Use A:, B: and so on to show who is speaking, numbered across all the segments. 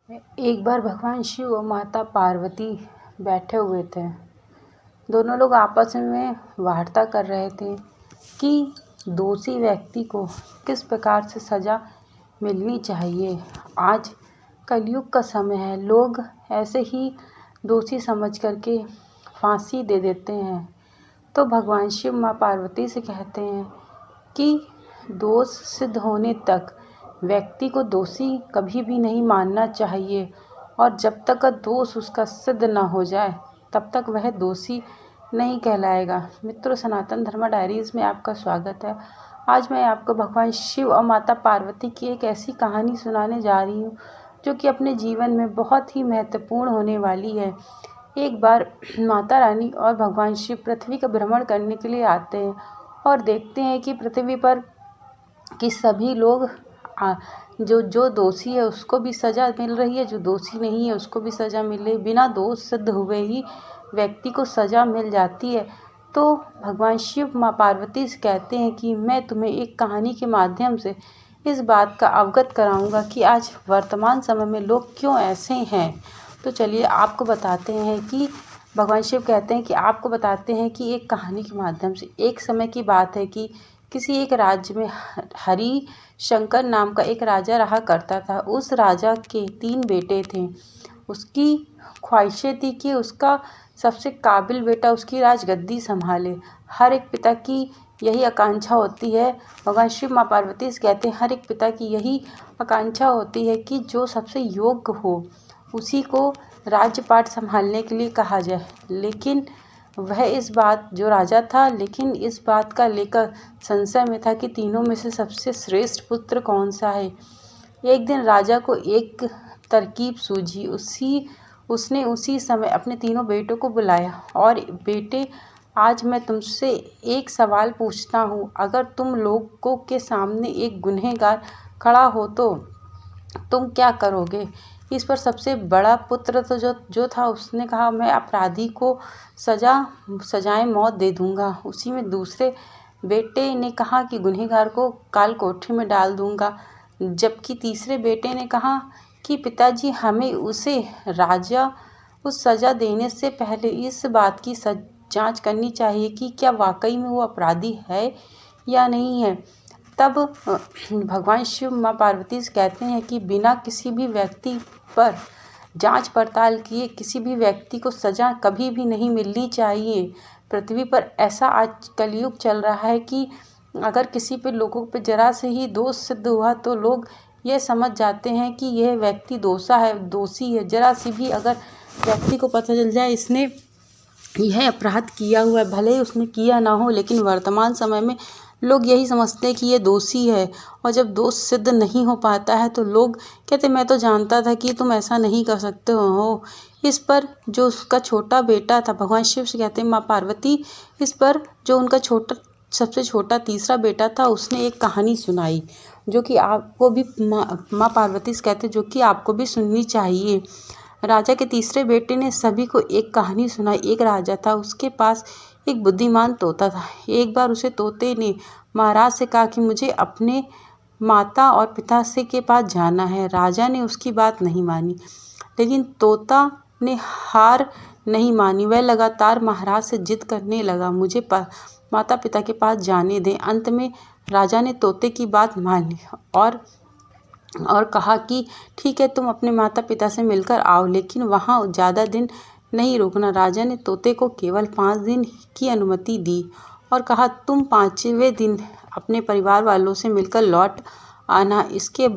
A: एक बार भगवान शिव और माता पार्वती बैठे हुए थे। दोनों लोग आपस में वार्ता कर रहे थे कि दोषी व्यक्ति को किस प्रकार से सज़ा मिलनी चाहिए। आज कलयुग का समय है, लोग ऐसे ही दोषी समझ करके फांसी दे देते हैं। तो भगवान शिव माँ पार्वती से कहते हैं कि दोष सिद्ध होने तक व्यक्ति को दोषी कभी भी नहीं मानना चाहिए, और जब तक दोष उसका सिद्ध न हो जाए तब तक वह दोषी नहीं कहलाएगा। मित्रों, सनातन धर्म डायरीज में आपका स्वागत है। आज मैं आपको भगवान शिव और माता पार्वती की एक ऐसी कहानी सुनाने जा रही हूँ जो कि अपने जीवन में बहुत ही महत्वपूर्ण होने वाली है। एक बार माता रानी और भगवान शिव पृथ्वी का भ्रमण करने के लिए आते हैं और देखते हैं कि पृथ्वी पर कि सभी लोग जो दोषी है उसको भी सज़ा मिल रही है, जो दोषी नहीं है उसको भी सज़ा मिल रही है। बिना दोष सिद्ध हुए ही व्यक्ति को सज़ा मिल जाती है। तो भगवान शिव माँ पार्वती से कहते हैं कि मैं तुम्हें एक कहानी के माध्यम से इस बात का अवगत कराऊंगा कि आज वर्तमान समय में लोग क्यों ऐसे हैं। तो चलिए आपको बताते हैं कि भगवान शिव कहते हैं कि आपको बताते हैं कि एक कहानी के माध्यम से। एक समय की बात है कि किसी एक राज्य में हरि शंकर नाम का एक राजा रहा करता था। उस राजा के 3 बेटे थे। उसकी ख्वाहिशें थी कि उसका सबसे काबिल बेटा उसकी राजगद्दी संभाले। हर एक पिता की यही आकांक्षा होती है। भगवान शिव माँ पार्वती से कहते हैं हर एक पिता की यही आकांक्षा होती है कि जो सबसे योग्य हो उसी को राज्यपाट संभालने के लिए कहा जाए। लेकिन वह इस बात जो राजा था, लेकिन इस बात का लेकर संशय में था कि तीनों में से सबसे श्रेष्ठ पुत्र कौन सा है। एक दिन राजा को एक तरकीब सूझी। उसने उसी समय अपने तीनों बेटों को बुलाया और बेटे, आज मैं तुमसे एक सवाल पूछता हूँ। अगर तुम लोगों के सामने एक गुनहगार खड़ा हो तो तुम क्या करोगे। इस पर सबसे बड़ा पुत्र तो जो था उसने कहा, मैं अपराधी को सजाए मौत दे दूंगा। उसी में दूसरे बेटे ने कहा कि गुनहगार को काल कोठरी में डाल दूंगा। जबकि तीसरे बेटे ने कहा कि पिताजी, हमें उसे उस सज़ा देने से पहले इस बात की जांच करनी चाहिए कि क्या वाकई में वो अपराधी है या नहीं है। तब भगवान शिव माँ पार्वती से कहते हैं कि बिना किसी भी व्यक्ति पर जांच पड़ताल किए किसी भी व्यक्ति को सज़ा कभी भी नहीं मिलनी चाहिए। पृथ्वी पर ऐसा आज कलयुग चल रहा है कि अगर किसी पे लोगों पे जरा से ही दोष सिद्ध हुआ तो लोग ये समझ जाते हैं कि यह व्यक्ति दोषी है। जरा सी भी अगर व्यक्ति को पता चल जाए इसने यह अपराध किया हुआ है, भले ही उसने किया ना हो, लेकिन वर्तमान समय में लोग यही समझते हैं कि ये दोषी है। और जब दोष सिद्ध नहीं हो पाता है तो लोग कहते, मैं तो जानता था कि तुम ऐसा नहीं कर सकते हो। इस पर जो उसका छोटा बेटा था, भगवान शिव से कहते हैं माँ पार्वती, इस पर जो उनका सबसे छोटा तीसरा बेटा था उसने एक कहानी सुनाई जो कि आपको भी माँ पार्वती से कहते जो कि आपको भी सुननी चाहिए। राजा के तीसरे बेटे ने सभी को एक कहानी सुनाई। एक राजा था, उसके पास एक बुद्धिमान तोता था। एक बार उसे तोते ने महाराज से कहा कि मुझे अपने माता और पिता से के पास जाना है। राजा ने उसकी बात नहीं मानी, लेकिन तोता ने हार नहीं मानी। वह लगातार महाराज से जिद करने लगा, मुझे माता पिता के पास जाने दें। अंत में राजा ने तोते की बात मान ली और कहा कि ठीक है, तुम अपने माता पिता से मिलकर आओ, लेकिन वहाँ ज़्यादा दिन नहीं रुकना। राजा ने तोते को केवल 5 दिन की अनुमति दी और कहा, तुम 5वें दिन अपने परिवार वालों से मिलकर लौट आना। इसके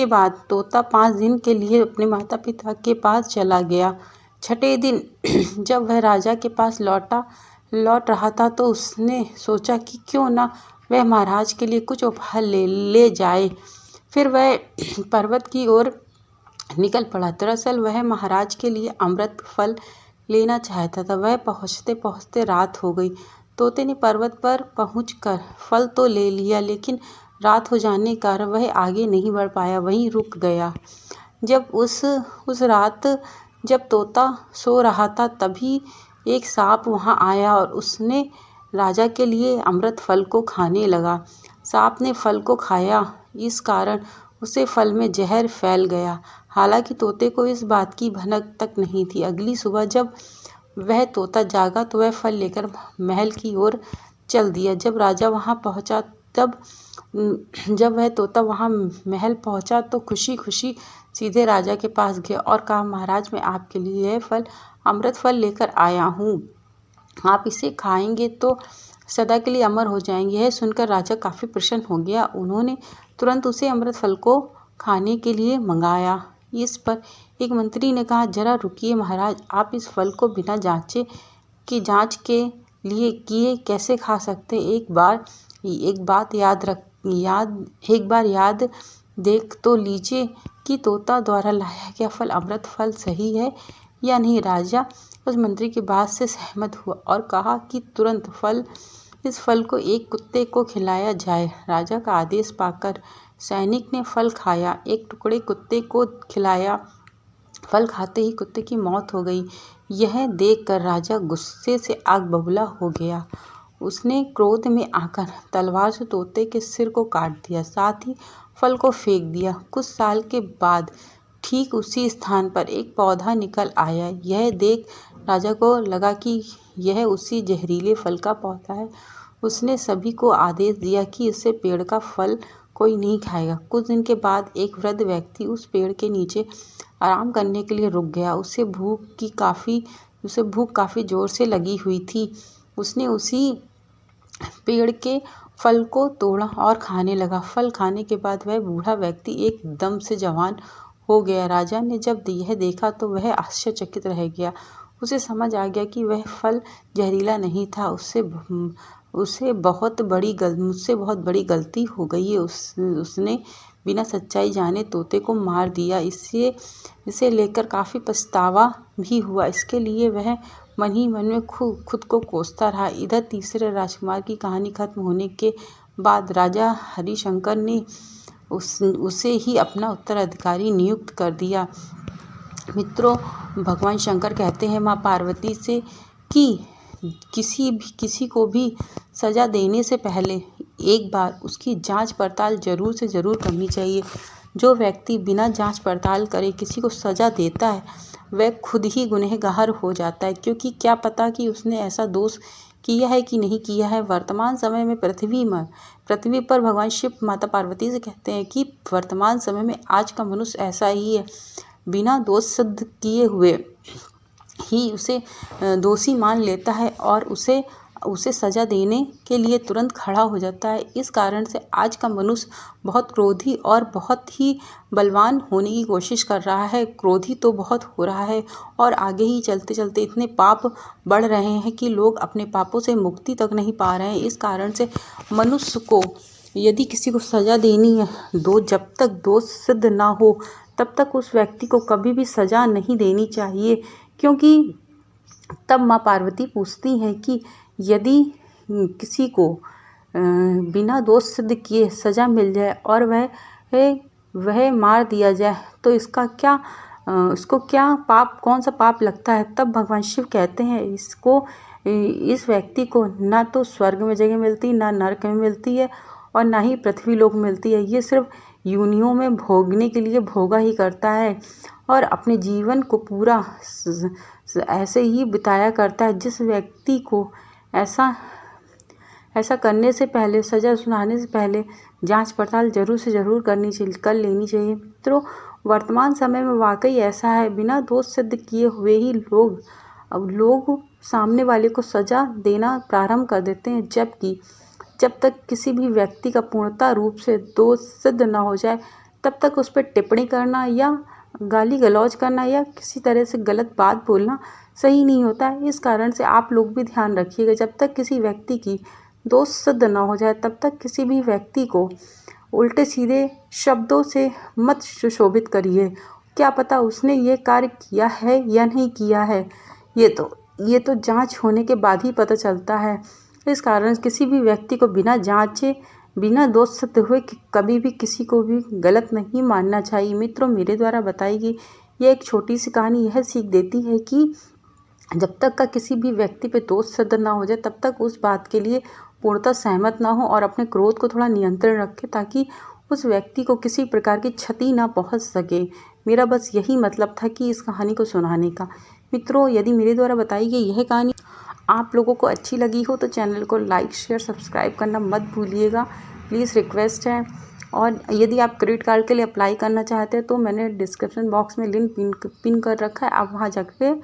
A: बाद तोता 5 दिन के लिए अपने माता पिता के पास चला गया। 6ठे दिन जब वह राजा के पास लौट रहा था तो उसने सोचा कि क्यों ना वह महाराज के लिए कुछ उपहार ले जाए। फिर वह पर्वत की ओर निकल पड़ा। दरअसल वह महाराज के लिए अमृत फल लेना चाहता था। वह पहुँचते पहुँचते रात हो गई। तोते ने पर्वत पर पहुंचकर फल तो ले लिया, लेकिन रात हो जाने के कारण वह आगे नहीं बढ़ पाया, वहीं रुक गया। जब उस रात जब तोता सो रहा था तभी एक सांप वहां आया और उसने राजा के लिए अमृत फल को खाने लगा। सांप ने फल को खाया, इस कारण उसे फल में जहर फैल गया। हालांकि तोते को इस बात की भनक तक नहीं थी। अगली सुबह जब वह तोता जागा तो वह फल लेकर महल की ओर चल दिया। जब राजा वहां पहुंचा तब जब वह तोता वहां महल पहुंचा तो खुशी खुशी सीधे राजा के पास गया और कहा, महाराज, मैं आपके लिए यह फल अमृत फल लेकर आया हूँ। आप इसे खाएंगे तो सदा के लिए अमर हो जाएंगे। यह सुनकर राजा काफ़ी प्रसन्न हो गया। उन्होंने तुरंत उसे अमृत फल को खाने के लिए मंगाया। इस पर एक मंत्री ने कहा, जरा रुकिए महाराज, आप इस फल को बिना जांच के लिए किए कैसे खा सकते? एक बार याद देख तो लीजिए कि तोता द्वारा लाया गया फल अमृत फल सही है या नहीं। राजा उस मंत्री की बात से सहमत हुआ और कहा कि तुरंत इस फल को एक कुत्ते को खिलाया जाए। राजा का आदेश पाकर सैनिक ने फल खाया, एक टुकड़े कुत्ते को खिलाया। फल खाते ही कुत्ते की मौत हो गई। यह देखकर राजा गुस्से से आग बबूला हो गया। उसने क्रोध में आकर तलवार से तोते के सिर को काट दिया, साथ ही फल को फेंक दिया। कुछ साल के बाद ठीक उसी स्थान पर एक पौधा निकल आया। यह देख राजा को लगा कि यह उसी जहरीले फल का पौधा है। उसने सभी को आदेश दिया कि इससे पेड़ का फल कोई नहीं खाएगा। कुछ दिन के बाद एक वृद्ध व्यक्ति उस पेड़ के नीचे आराम करने के लिए रुक गया। उसे भूख काफ़ी जोर से लगी हुई थी। उसने उसी पेड़ के फल को तोड़ा और खाने लगा। फल खाने के बाद वह बूढ़ा व्यक्ति एकदम से जवान हो गया। राजा ने जब यह देखा तो वह आश्चर्यचकित रह गया। उसे समझ आ गया कि वह फल जहरीला नहीं था। मुझसे बहुत बड़ी गलती हो गई है। उसने बिना सच्चाई जाने तोते को मार दिया। इसे लेकर काफ़ी पछतावा भी हुआ। इसके लिए वह मन ही मन में खुद को कोसता रहा। इधर तीसरे राजकुमार की कहानी खत्म होने के बाद राजा हरिशंकर ने उसे ही अपना उत्तराधिकारी नियुक्त कर दिया। मित्रों, भगवान शंकर कहते हैं माँ पार्वती से कि किसी को भी सज़ा देने से पहले एक बार उसकी जांच पड़ताल जरूर से ज़रूर करनी चाहिए। जो व्यक्ति बिना जांच पड़ताल करे किसी को सज़ा देता है वह खुद ही गुनहगार हो जाता है, क्योंकि क्या पता कि उसने ऐसा दोष किया है कि नहीं किया है। वर्तमान समय में पृथ्वी पर भगवान शिव माता पार्वती से कहते हैं कि वर्तमान समय में आज का मनुष्य ऐसा ही है, बिना दोष सिद्ध किए हुए ही उसे दोषी मान लेता है और उसे सज़ा देने के लिए तुरंत खड़ा हो जाता है। इस कारण से आज का मनुष्य बहुत क्रोधी और बहुत ही बलवान होने की कोशिश कर रहा है। क्रोधी तो बहुत हो रहा है और आगे ही चलते चलते इतने पाप बढ़ रहे हैं कि लोग अपने पापों से मुक्ति तक नहीं पा रहे हैं। इस कारण से मनुष्य को यदि किसी को सज़ा देनी है, जब तक दोष सिद्ध ना हो तब तक उस व्यक्ति को कभी भी सज़ा नहीं देनी चाहिए, क्योंकि तब माँ पार्वती पूछती हैं कि यदि किसी को बिना दोष सिद्ध किए सज़ा मिल जाए और वह मार दिया जाए तो इसको क्या पाप, कौन सा पाप लगता है? तब भगवान शिव कहते हैं इस व्यक्ति को ना तो स्वर्ग में जगह मिलती, ना नरक में मिलती है और ना ही पृथ्वी लोक मिलती है। ये सिर्फ योनियों में भोगने के लिए भोगा ही करता है और अपने जीवन को पूरा ऐसे ही बिताया करता है। जिस व्यक्ति को ऐसा करने से पहले, सज़ा सुनाने से पहले जांच पड़ताल जरूर से ज़रूर कर लेनी चाहिए। मित्रों, वर्तमान समय में वाकई ऐसा है, बिना दोष सिद्ध किए हुए ही लोग सामने वाले को सज़ा देना प्रारंभ कर देते हैं, जबकि जब तक किसी भी व्यक्ति का पूर्णतः रूप से दोष सिद्ध न हो जाए तब तक उस पर टिप्पणी करना या गाली गलौज करना या किसी तरह से गलत बात बोलना सही नहीं होता है। इस कारण से आप लोग भी ध्यान रखिएगा, जब तक किसी व्यक्ति की दोष सिद्ध न हो जाए तब तक किसी भी व्यक्ति को उल्टे सीधे शब्दों से मत सुशोभित करिए। क्या पता उसने ये कार्य किया है या नहीं किया है, ये तो जांच होने के बाद ही पता चलता है। इस कारण किसी भी व्यक्ति को बिना जांचे, बिना दोष सिद्ध हुए कभी भी किसी को भी गलत नहीं मानना चाहिए। मित्रों, मेरे द्वारा बताई गई यह एक छोटी सी कहानी यह सीख देती है कि जब तक का किसी भी व्यक्ति पे दोष सिद्ध ना हो जाए तब तक उस बात के लिए पूर्णतः सहमत ना हो और अपने क्रोध को थोड़ा नियंत्रण रखें, ताकि उस व्यक्ति को किसी प्रकार की क्षति ना पहुंच सके। मेरा बस यही मतलब था कि इस कहानी को सुनाने का। मित्रों, यदि मेरे द्वारा बताई गई यह कहानी आप लोगों को अच्छी लगी हो तो चैनल को लाइक शेयर सब्सक्राइब करना मत भूलिएगा, प्लीज़ रिक्वेस्ट है। और यदि आप क्रेडिट कार्ड के लिए अप्लाई करना चाहते हैं तो मैंने डिस्क्रिप्शन बॉक्स में लिंक पिन कर रखा है, आप वहां जाके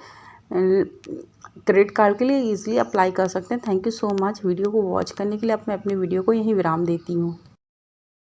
A: क्रेडिट कार्ड के लिए ईजिली अप्लाई कर सकते हैं। Thank you so much video को वॉच करने के लिए। अब मैं अपने वीडियो को यहीं विराम देती हूँ।